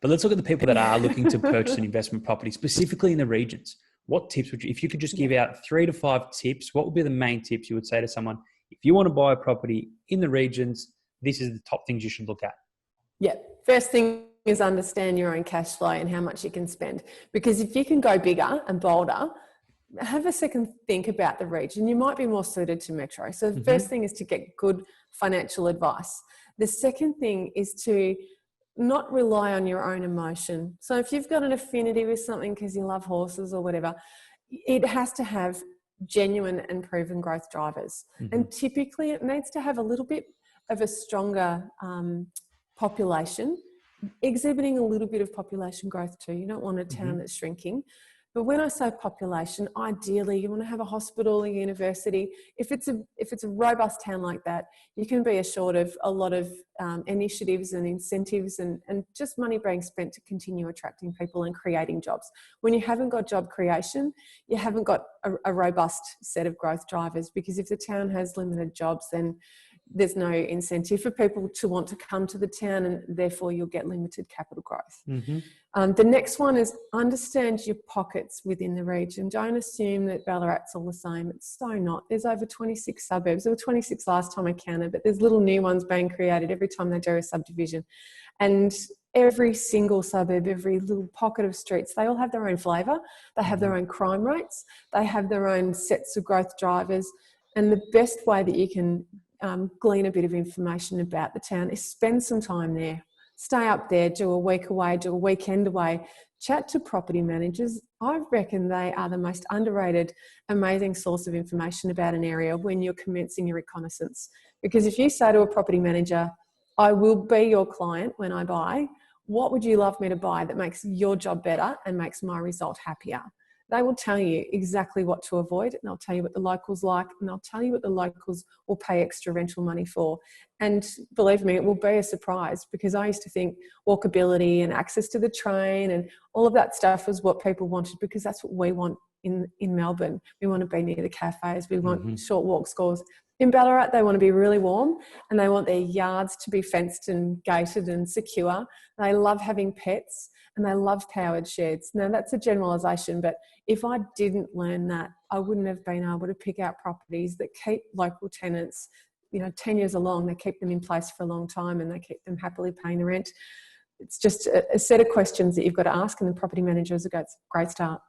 But let's look at the people that are looking to purchase an investment property, specifically in the regions. What tips would you, if you could just give out 3 to 5 tips, what would be the main tips you would say to someone? If you want to buy a property in the regions, this is the top things you should look at. Yeah. First thing is understand your own cash flow and how much you can spend. Because if you can go bigger and bolder, have a second think about the region. You might be more suited to metro. So the first thing is to get good financial advice. The second thing is to not rely on your own emotion. So if you've got an affinity with something because you love horses or whatever, it has to have genuine and proven growth drivers. And typically it needs to have a little bit of a stronger population, exhibiting a little bit of population growth too. You don't want a town that's shrinking. But when I say population, ideally you want to have a hospital, a university. If it's a robust town like that, you can be assured of a lot of initiatives and incentives and just money being spent to continue attracting people and creating jobs. When you haven't got job creation, you haven't got a robust set of growth drivers, because if the town has limited jobs, then there's no incentive for people to want to come to the town, and therefore you'll get limited capital growth. The next one is understand your pockets within the region. Don't assume that Ballarat's all the same. It's so not. There's over 26 suburbs. There were 26 last time I counted, but there's little new ones being created every time they do a subdivision. And every single suburb, every little pocket of streets, they all have their own flavour. They have their own crime rates. They have their own sets of growth drivers. And the best way that you can glean a bit of information about the town is spend some time there. Stay up there, do a week away, do a weekend away, chat to property managers. I reckon they are the most underrated, amazing source of information about an area when you're commencing your reconnaissance. Because if you say to a property manager, I will be your client when I buy, what would you love me to buy that makes your job better and makes my result happier? They will tell you exactly what to avoid, and they'll tell you what the locals like, and they'll tell you what the locals will pay extra rental money for. And believe me, it will be a surprise, because I used to think walkability and access to the train and all of that stuff was what people wanted, because that's what we want in Melbourne. We want to be near the cafes. We want short walk scores. In Ballarat, they want to be really warm, and they want their yards to be fenced and gated and secure. They love having pets, and they love powered sheds. Now, that's a generalisation, but if I didn't learn that, I wouldn't have been able to pick out properties that keep local tenants, 10 years along. They keep them in place for a long time, and they keep them happily paying the rent. It's just a set of questions that you've got to ask, and the property manager is a great start.